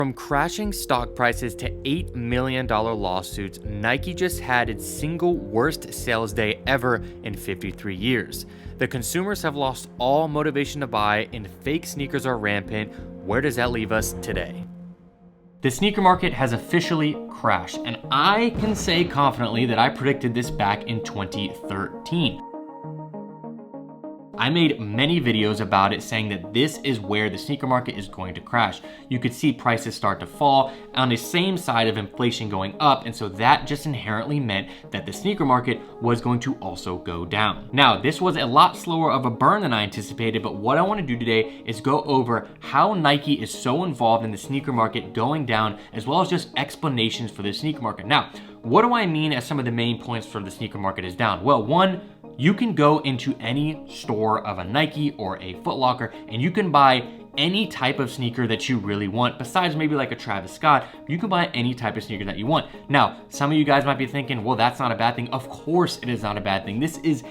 From crashing stock prices to $8 million lawsuits, Nike just had its single worst sales day ever in 53 years. The consumers have lost all motivation to buy and fake sneakers are rampant. Where does that leave us today? The sneaker market has officially crashed, and I can say confidently that I predicted this back in 2013. I made many videos about it saying that this is where the sneaker market is going to crash. You could see prices start to fall on the same side of inflation going up, and so that just inherently meant that the sneaker market was going to also go down. Now, this was a lot slower of a burn than I anticipated, but what I want to do today is go over how Nike is so involved in the sneaker market going down, as well as just explanations for the sneaker market. Now, what do I mean as some of the main points for the sneaker market is down? Well, one, you can go into any store of a Nike or a Foot Locker and you can buy any type of sneaker that you really want, besides maybe like a Travis Scott. You can buy any type of sneaker that you want. Now, some of you guys might be thinking, well, that's not a bad thing. Of course it is not a bad thing. This is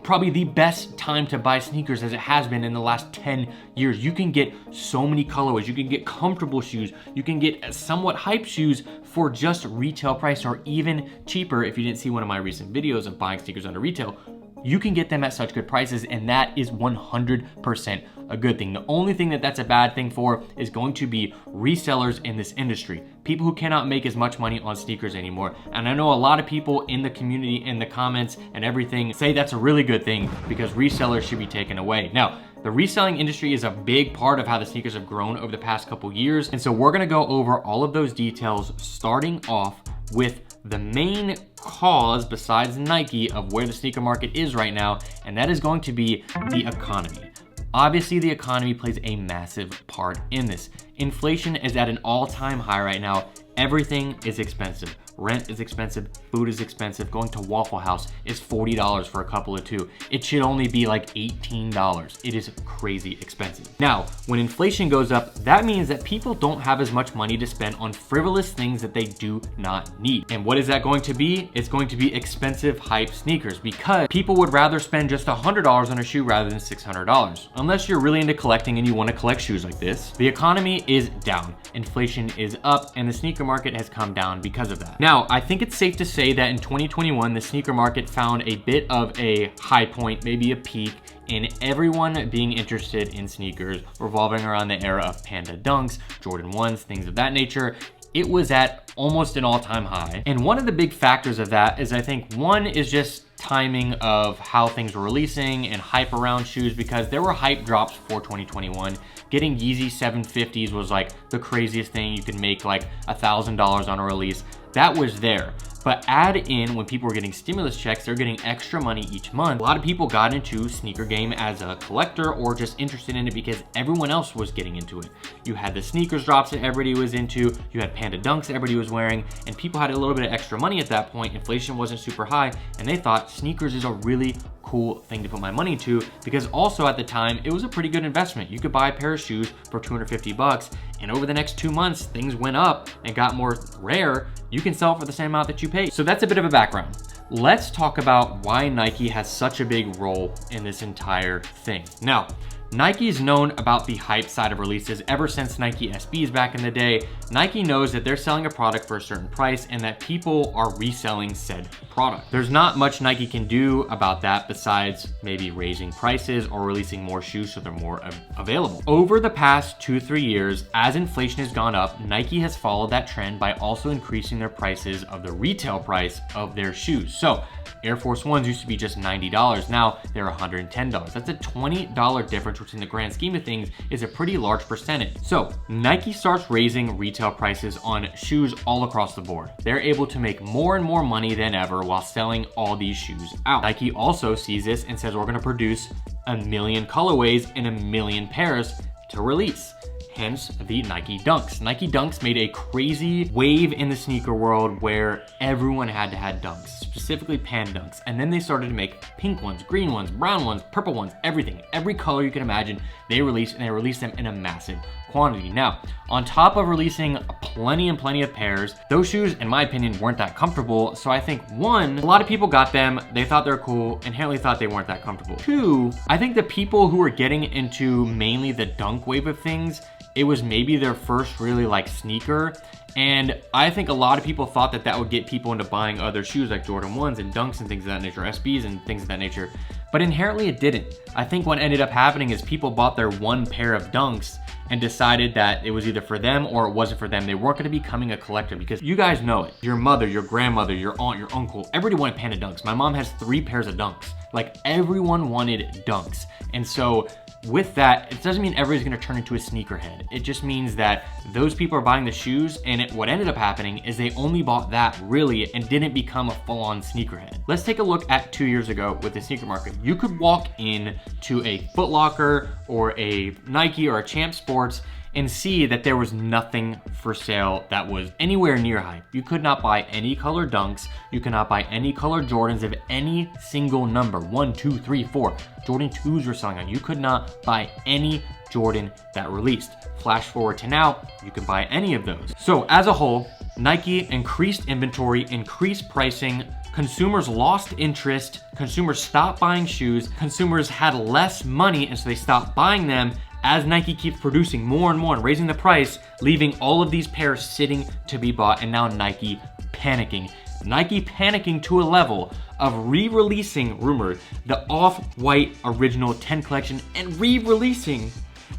probably the best time to buy sneakers as it has been in the last 10 years. You can get so many colorways. You can get comfortable shoes. You can get somewhat hype shoes for just retail price or even cheaper. If you didn't see one of my recent videos of buying sneakers under retail, you can get them at such good prices, and that is 100% a good thing. The only thing that that's a bad thing for is going to be resellers in this industry. People who cannot make as much money on sneakers anymore. And I know a lot of people in the community, in the comments and everything, say that's a really good thing because resellers should be taken away. Now, the reselling industry is a big part of how the sneakers have grown over the past couple years. And so we're gonna go over all of those details, starting off with the main cause besides Nike of where the sneaker market is right now, and that is going to be the economy. Obviously, the economy plays a massive part in this. Inflation is at an all-time high right now. Everything is expensive. Rent is expensive, food is expensive. Going to Waffle House is $40 for a couple of two. It should only be like $18. It is crazy expensive. Now, when inflation goes up, that means that people don't have as much money to spend on frivolous things that they do not need. And what is that going to be? It's going to be expensive hype sneakers, because people would rather spend just $100 on a shoe rather than $600. Unless you're really into collecting and you want to collect shoes like this. The economy is down, inflation is up, and the sneaker market has come down because of that. Now, I think it's safe to say that in 2021, the sneaker market found a bit of a high point, maybe a peak, in everyone being interested in sneakers, revolving around the era of Panda Dunks, Jordan 1s, things of that nature. It was at almost an all-time high. And one of the big factors of that is, I think, one is just timing of how things were releasing and hype around shoes, because there were hype drops for 2021. Getting Yeezy 750s was like the craziest thing. You could make like $1,000 on a release. That was there. But add in when people were getting stimulus checks, they're getting extra money each month. A lot of people got into sneaker game as a collector or just interested in it because everyone else was getting into it. You had the sneakers drops that everybody was into, you had Panda Dunks that everybody was wearing, and people had a little bit of extra money at that point. Inflation wasn't super high, and they thought sneakers is a really cool thing to put my money to, because also at the time, it was a pretty good investment. You could buy a pair of shoes for 250 bucks, and over the next 2 months, things went up and got more rare. You can sell it for the same amount that you paid. So that's a bit of a background. Let's talk about why Nike has such a big role in this entire thing. Now, Nike is known about the hype side of releases ever since Nike SBs back in the day. Nike knows that they're selling a product for a certain price and that people are reselling said product. There's not much Nike can do about that besides maybe raising prices or releasing more shoes so they're more available. Over the past 2-3 years, as inflation has gone up, Nike has followed that trend by also increasing their prices of the retail price of their shoes. So Air Force Ones used to be just $90. Now they're $110. That's a $20 difference, which in the grand scheme of things is a pretty large percentage. So Nike starts raising retail prices on shoes all across the board. They're able to make more and more money than ever while selling all these shoes out. Nike also sees this and says, we're gonna produce 1 million colorways and 1 million pairs to release. Hence the Nike Dunks. Nike Dunks made a crazy wave in the sneaker world where everyone had to have Dunks, specifically Panda Dunks. And then they started to make pink ones, green ones, brown ones, purple ones, everything. Every color you can imagine, they released, and they released them in a massive quantity. Now, on top of releasing plenty and plenty of pairs, those shoes, in my opinion, weren't that comfortable. So I think one, a lot of people got them, they thought they're cool, inherently thought they weren't that comfortable. Two, I think the people who were getting into mainly the dunk wave of things it was maybe their first really like sneaker. And I think a lot of people thought that that would get people into buying other shoes like Jordan 1s and Dunks and things of that nature, SBs and things of that nature. But inherently it didn't. I think what ended up happening is people bought their one pair of Dunks and decided that it was either for them or it wasn't for them. They weren't gonna be becoming a collector, because you guys know it. Your mother, your grandmother, your aunt, your uncle, everybody wanted Panda Dunks. My mom has 3 pairs of Dunks. Like, everyone wanted Dunks. And so with that, it doesn't mean everybody's gonna turn into a sneakerhead. It just means that those people are buying the shoes, and what ended up happening is they only bought that really and didn't become a full-on sneakerhead. Let's take a look at 2 years ago with the sneaker market. You could walk in to a Foot Locker or a Nike or a Champ Sports and see that there was nothing for sale that was anywhere near hype. You could not buy any color Dunks. You could not buy any color Jordans of any single number. 1, 2, 3, 4. Jordan 2s were selling on. You could not buy any Jordan that released. Flash forward to now, you can buy any of those. So as a whole, Nike increased inventory, increased pricing, consumers lost interest, consumers stopped buying shoes, consumers had less money, and so they stopped buying them. As Nike keeps producing more and more and raising the price, leaving all of these pairs sitting to be bought, and now Nike panicking. Nike panicking to a level of re-releasing, rumored, the Off-White Original 10 collection and re-releasing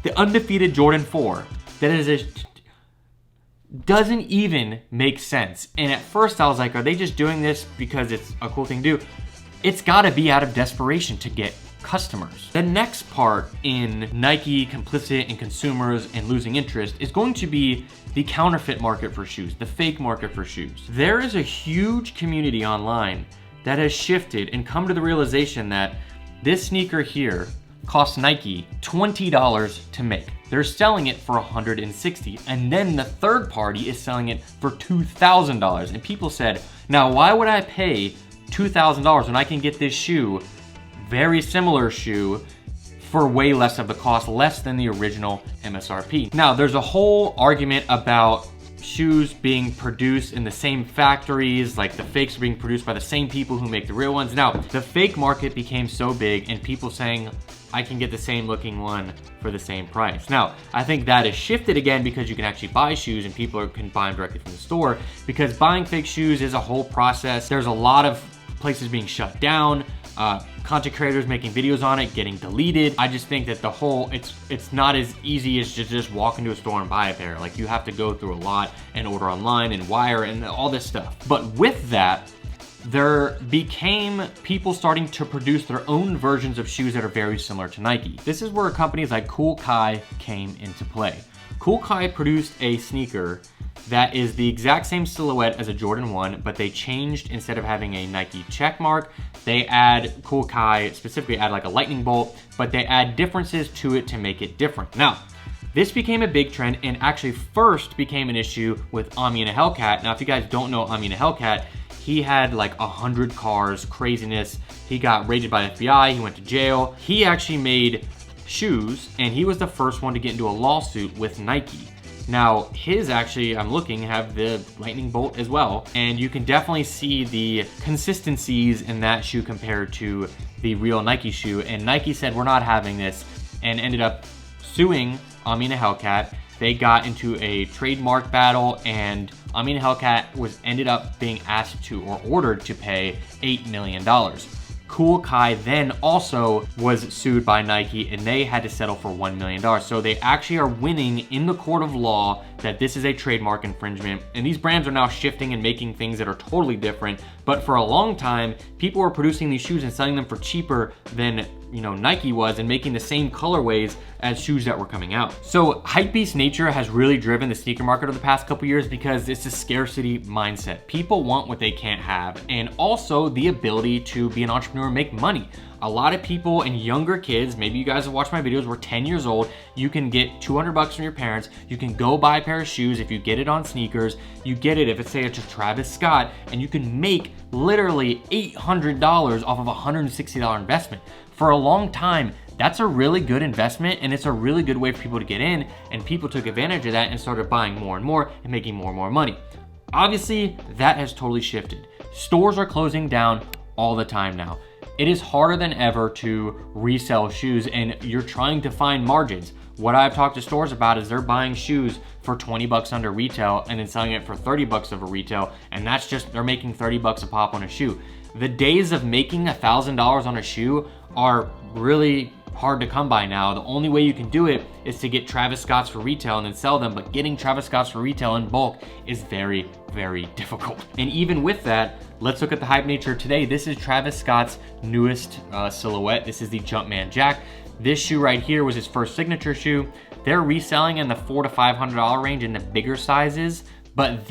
the undefeated Jordan 4. That is doesn't even make sense. And at first I was like, are they just doing this because it's a cool thing to do? It's gotta be out of desperation to get customers. The next part in Nike complicit in consumers and losing interest is going to be the counterfeit market for shoes, the fake market for shoes. There is a huge community online that has shifted and come to the realization that this sneaker here costs Nike $20 to make. They're selling it for $160, and then the third party is selling it for $2,000. And people said, now why would I pay $2,000 when I can get this shoe, very similar shoe, for way less of the cost, less than the original MSRP. Now, there's a whole argument about shoes being produced in the same factories, like the fakes are being produced by the same people who make the real ones. Now, the fake market became so big and people saying, I can get the same looking one for the same price. Now, I think that has shifted again because you can actually buy shoes and people can buy them directly from the store, because buying fake shoes is a whole process. There's a lot of places being shut down, content creators making videos on it, getting deleted. I just think that the whole, it's not as easy as to just walk into a store and buy a pair. Like, you have to go through a lot and order online and wire and all this stuff. But with that, there became people starting to produce their own versions of shoes that are very similar to Nike. This is where companies like Kool Kai came into play. Kool Kai produced a sneaker that is the exact same silhouette as a Jordan 1, but they changed, instead of having a Nike check mark, they add, Kool Kai specifically add like a lightning bolt, but they add differences to it to make it different. Now, this became a big trend and actually first became an issue with Amin Hellcat. Now, if you guys don't know Amin Hellcat, he had like 100 cars, craziness. He got raided by the FBI, he went to jail. He actually made shoes, and he was the first one to get into a lawsuit with Nike. Now, his actually, I'm looking, have the lightning bolt as well, and you can definitely see the consistencies in that shoe compared to the real Nike shoe, and Nike said, we're not having this, and ended up suing Amin Hellcat. They got into a trademark battle, and Amin Hellcat ended up being asked to, or ordered to, pay $8 million. Kool Kai then also was sued by Nike, and they had to settle for $1 million. So they actually are winning in the court of law that this is a trademark infringement. And these brands are now shifting and making things that are totally different. But for a long time, people were producing these shoes and selling them for cheaper than, you know, Nike was, and making the same colorways as shoes that were coming out. So hypebeast nature has really driven the sneaker market over the past couple years, because it's a scarcity mindset. People want what they can't have, and also the ability to be an entrepreneur and make money. A lot of people and younger kids, maybe you guys have watched my videos, were 10 years old, you can get 200 bucks from your parents, you can go buy a pair of shoes. If you get it on sneakers, you get it if it's, say, it's a Travis Scott, and you can make literally $800 off of a $160 investment. For a long time, that's a really good investment, and it's a really good way for people to get in, and people took advantage of that and started buying more and more and making more and more money. Obviously, that has totally shifted. Stores are closing down all the time now. It is harder than ever to resell shoes, and you're trying to find margins. What I've talked to stores about is they're buying shoes for 20 bucks under retail and then selling it for 30 bucks over retail. And that's just, they're making 30 bucks a pop on a shoe. The days of making $1,000 on a shoe are really hard to come by now. The only way you can do it is to get Travis Scotts for retail and then sell them, but getting Travis Scotts for retail in bulk is very, very difficult. And even with that, let's look at the hype nature today. This is Travis Scott's newest silhouette. This is the Jumpman Jack. This shoe right here was his first signature shoe. They're reselling in the $400 to $500 range in the bigger sizes, but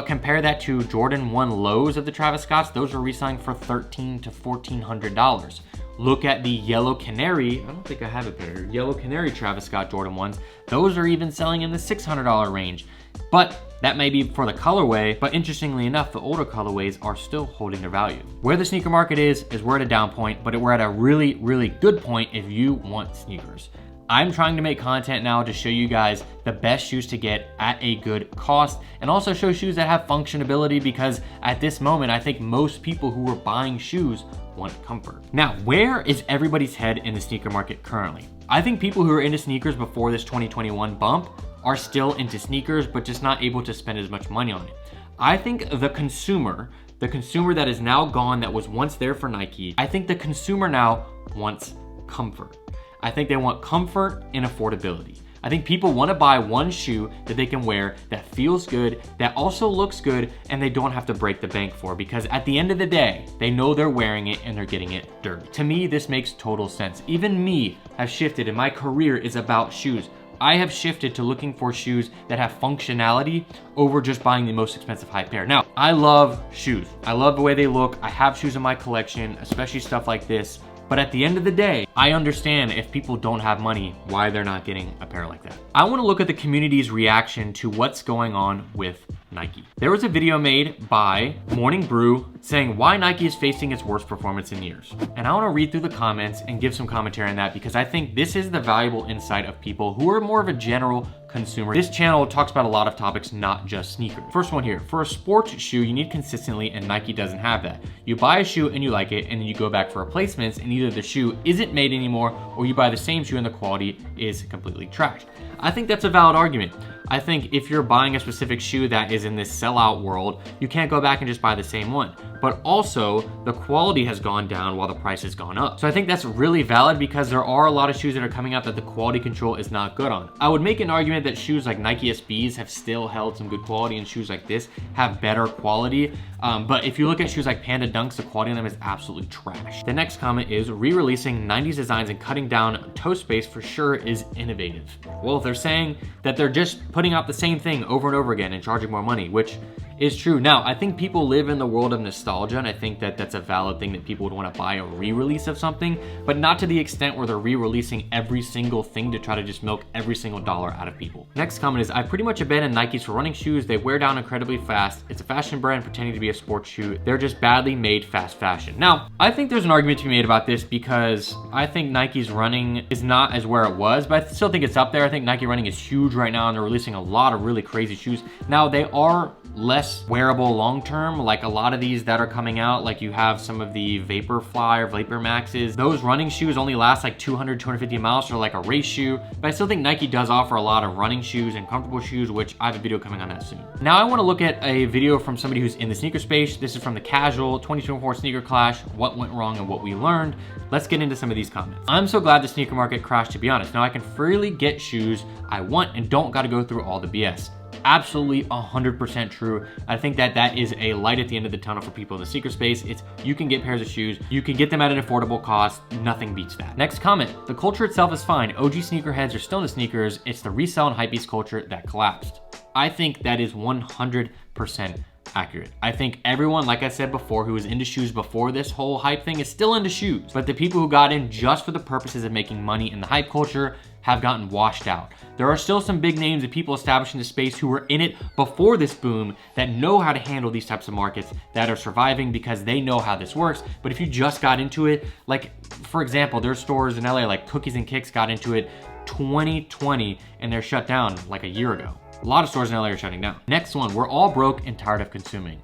compare that to Jordan 1 lows of the Travis Scotts. Those are reselling for $1,300 to $1,400. Look at the yellow Canary. I don't think I have a pair. Yellow Canary Travis Scott Jordan 1s. Those are even selling in the $600 range. But that may be for the colorway, but interestingly enough, the older colorways are still holding their value. Where the sneaker market is we're at a down point, but we're at a really, really good point if you want sneakers. I'm trying to make content now to show you guys the best shoes to get at a good cost, and also show shoes that have functionability, because at this moment, I think most people who are buying shoes want comfort. Now, where is everybody's head in the sneaker market currently? I think people who are into sneakers before this 2021 bump are still into sneakers, but just not able to spend as much money on it. I think the consumer that is now gone, that was once there for Nike, I think the consumer now wants comfort. I think they want comfort and affordability. I think people want to buy one shoe that they can wear, that feels good, that also looks good, and they don't have to break the bank for, because at the end of the day, they know they're wearing it and they're getting it dirty. To me, this makes total sense. Even me have shifted, and my career is about shoes. I have shifted to looking for shoes that have functionality over just buying the most expensive hype pair. Now, I love shoes. I love the way they look. I have shoes in my collection, especially stuff like this. But at the end of the day, I understand if people don't have money, why they're not getting a pair like that. I want to look at the community's reaction to what's going on with Nike. There was a video made by Morning Brew saying why Nike is facing its worst performance in years. And I want to read through the comments and give some commentary on that, because I think this is the valuable insight of people who are more of a general consumer. This channel talks about a lot of topics, not just sneakers. First one here, for a sports shoe, you need consistency, and Nike doesn't have that. You buy a shoe and you like it, and then you go back for replacements, and either the shoe isn't made anymore, or you buy the same shoe and the quality is completely trashed. I think that's a valid argument. I think if you're buying a specific shoe that is in this sellout world, you can't go back and just buy the same one. But also, the quality has gone down while the price has gone up. So I think that's really valid, because there are a lot of shoes that are coming out that the quality control is not good on. I would make an argument that shoes like Nike SBs have still held some good quality, and shoes like this have better quality. But if you look at shoes like Panda Dunks, the quality on them is absolutely trash. The next comment is, re-releasing 90s designs and cutting down toe space for sure is innovative. Well, if they're saying that they're just putting out the same thing over and over again and charging more money, which is true. Now, I think people live in the world of nostalgia, and I think that that's a valid thing, that people would want to buy a re-release of something, but not to the extent where they're re-releasing every single thing to try to just milk every single dollar out of people. Next comment is, I pretty much abandoned Nikes for running shoes. They wear down incredibly fast. It's a fashion brand pretending to be a sports shoe. They're just badly made fast fashion. Now, I think there's an argument to be made about this, because I think Nike's running is not as where it was, but I still think it's up there. I think Nike running is huge right now, and they're releasing a lot of really crazy shoes. Now, they are less wearable long-term, like a lot of these that are coming out, like you have some of the Vaporfly or Vapor Maxes. Those running shoes only last like 200, 250 miles, so like a race shoe. But I still think Nike does offer a lot of running shoes and comfortable shoes, which I have a video coming on that soon. Now I want to look at a video from somebody who's in the sneaker space. This is from the Casual 2024 Sneaker Clash, what went wrong and what we learned. Let's get into some of these comments. I'm so glad the sneaker market crashed, to be honest. Now I can freely get shoes I want and don't got to go through all the BS. Absolutely 100% true. I think that that is a light at the end of the tunnel for people in the sneaker space. It's, you can get pairs of shoes, you can get them at an affordable cost. Nothing beats that. Next comment, the culture itself is fine. OG sneakerheads are still in the sneakers. It's the resale and hypebeast culture that collapsed. I think that is 100% accurate. I think everyone, like I said before, who was into shoes before this whole hype thing is still into shoes. But the people who got in just for the purposes of making money in the hype culture have gotten washed out. There are still some big names of people established in the space who were in it before this boom that know how to handle these types of markets, that are surviving because they know how this works. But if you just got into it, like for example, there's stores in LA like Cookies and Kicks got into it 2020 and they're shut down like a year ago. A lot of stores in LA are shutting down. Next one, we're all broke and tired of consuming.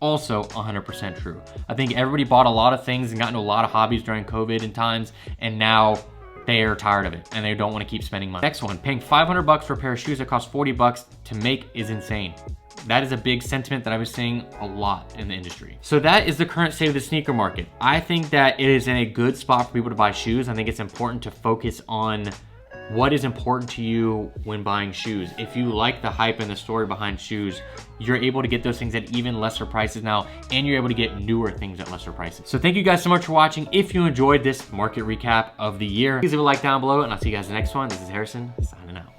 Also 100% true. I think everybody bought a lot of things and got into a lot of hobbies during COVID and times, and now they are tired of it and they don't want to keep spending money. Next one, paying 500 bucks for a pair of shoes that cost 40 bucks to make is insane. That is a big sentiment that I was seeing a lot in the industry. So that is the current state of the sneaker market. I think that it is in a good spot for people to buy shoes. I think it's important to focus on what is important to you when buying shoes. If you like the hype and the story behind shoes, you're able to get those things at even lesser prices now, and you're able to get newer things at lesser prices. So thank you guys so much for watching. If you enjoyed this market recap of the year, please leave a like down below, and I'll see you guys in the next one. This is Harrison, signing out.